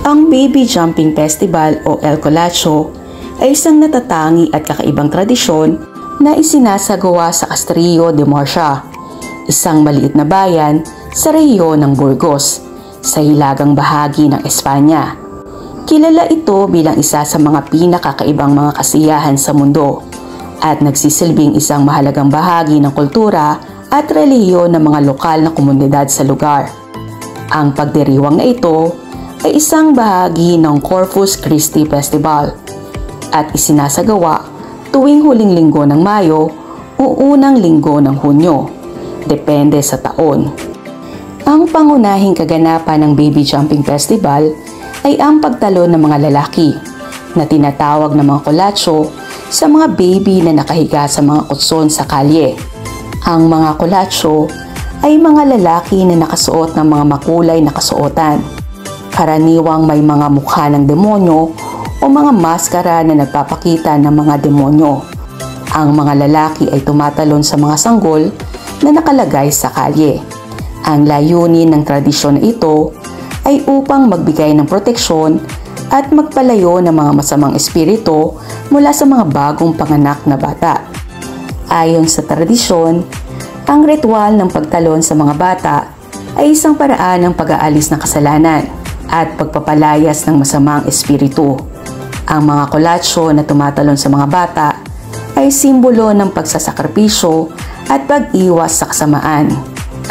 Ang Baby Jumping Festival o El Colacho ay isang natatangi at kakaibang tradisyon na isinasagawa sa Castrillo de Murcia, isang maliit na bayan sa rehiyon ng Burgos, sa hilagang bahagi ng Espanya. Kilala ito bilang isa sa mga pinakakaibang mga kasiyahan sa mundo at nagsisilbing isang mahalagang bahagi ng kultura at relihiyon ng mga lokal na komunidad sa lugar. Ang pagdiriwang na ito ay isang bahagi ng Corpus Christi Festival at isinasagawa tuwing huling linggo ng Mayo o unang linggo ng Hunyo, depende sa taon. Ang pangunahing kaganapan ng Baby Jumping Festival ay ang pagtalon ng mga lalaki na tinatawag na mga kolacho sa mga baby na nakahiga sa mga kutson sa kalye. Ang mga kolacho ay mga lalaki na nakasuot ng mga makulay na kasuotan. Karaniwang may mga mukha ng demonyo o mga maskara na nagpapakita ng mga demonyo. Ang mga lalaki ay tumatalon sa mga sanggol na nakalagay sa kalye. Ang layunin ng tradisyon na ito ay upang magbigay ng proteksyon at magpalayo ng mga masamang espiritu mula sa mga bagong panganak na bata. Ayon sa tradisyon, ang ritual ng pagtalon sa mga bata ay isang paraan ng pag-aalis ng kasalanan at pagpapalayas ng masamang espiritu. Ang mga kolacho na tumatalon sa mga bata ay simbolo ng pagsasakripisyo at pag-iwas sa kasamaan.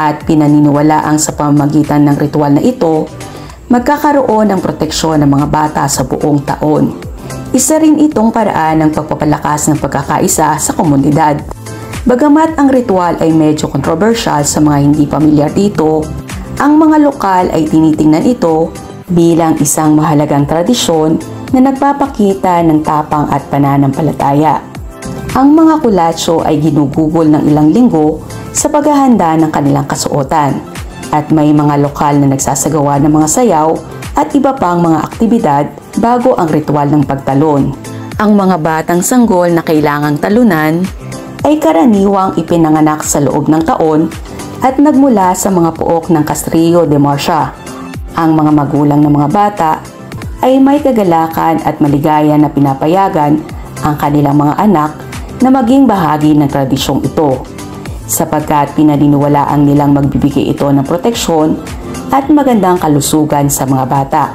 At pinaniniwalaang sa pamamagitan ng ritual na ito, magkakaroon ng proteksyon ng mga bata sa buong taon. Isa rin itong paraan ng pagpapalakas ng pagkakaisa sa komunidad. Bagamat ang ritual ay medyo controversial sa mga hindi pamilyar dito, ang mga lokal ay tinitingnan ito bilang isang mahalagang tradisyon na nagpapakita ng tapang at pananampalataya. Ang mga kolacho ay ginugugol ng ilang linggo sa paghahanda ng kanilang kasuotan at may mga lokal na nagsasagawa ng mga sayaw at iba pang mga aktibidad bago ang ritual ng pagtalon. Ang mga batang sanggol na kailangang talunan ay karaniwang ipinanganak sa loob ng taon at nagmula sa mga puok ng Castrillo de Murcia. Ang mga magulang ng mga bata ay may kagalakan at maligaya na pinapayagan ang kanilang mga anak na maging bahagi ng tradisyong ito, sapagkat pinaniniwalaan nilang magbibigay ito ng proteksyon at magandang kalusugan sa mga bata.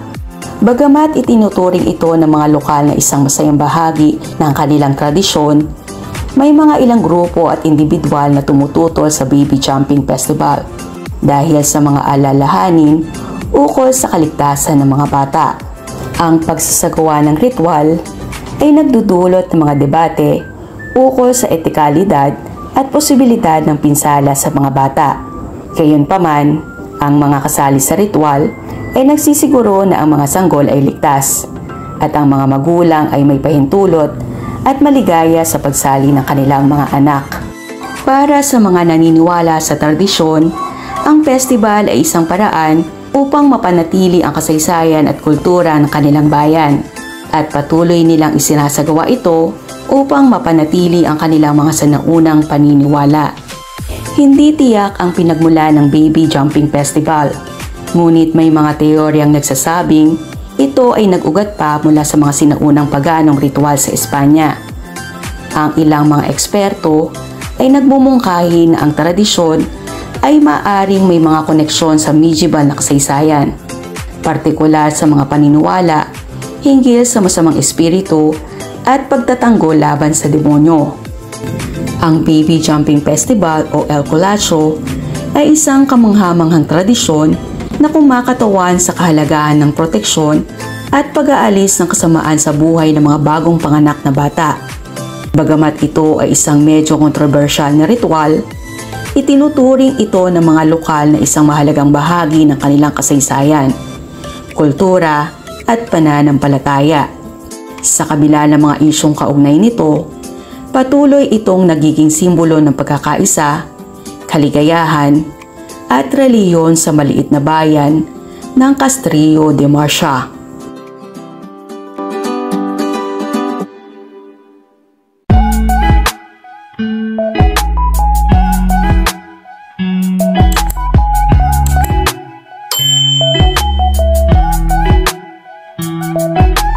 Bagamat itinuturing ito ng mga lokal na isang masayang bahagi ng kanilang tradisyon, may mga ilang grupo at individual na tumututol sa Baby Jumping Festival dahil sa mga alalahanin ukol sa kaligtasan ng mga bata. Ang pagsasagawa ng ritual ay nagdudulot ng mga debate ukol sa etikalidad at posibilidad ng pinsala sa mga bata. Gayunpaman, ang mga kasali sa ritual ay nagsisiguro na ang mga sanggol ay ligtas at ang mga magulang ay may pahintulot at maligaya sa pagsali ng kanilang mga anak. Para sa mga naniniwala sa tradisyon, ang festival ay isang paraan upang mapanatili ang kasaysayan at kultura ng kanilang bayan at patuloy nilang isinasagawa ito upang mapanatili ang kanilang mga sanaunang paniniwala. Hindi tiyak ang pinagmula ng Baby Jumping Festival, ngunit may mga teoryang nagsasabing ito ay nag-ugat pa mula sa mga sinaunang paganong ritual sa Espanya. Ang ilang mga eksperto ay nagmumungkahi na ang tradisyon ay maaaring may mga koneksyon sa medieval na kasaysayan, partikular sa mga paniniwala hinggil sa masamang espiritu at pagtatanggol laban sa demonyo. Ang Baby Jumping Festival o El Colacho ay isang kamanghamanghang tradisyon na kumakatawan sa kahalagahan ng proteksyon at pag-aalis ng kasamaan sa buhay ng mga bagong panganak na bata. Bagamat ito ay isang medyo kontrobersyal na ritual, itinuturing ito ng mga lokal na isang mahalagang bahagi ng kanilang kasaysayan, kultura at pananampalataya. Sa kabila ng mga isyong kaugnay nito, patuloy itong nagiging simbolo ng pagkakaisa, kaligayahan, at relihiyon sa maliit na bayan ng Castrillo de Murcia. Music.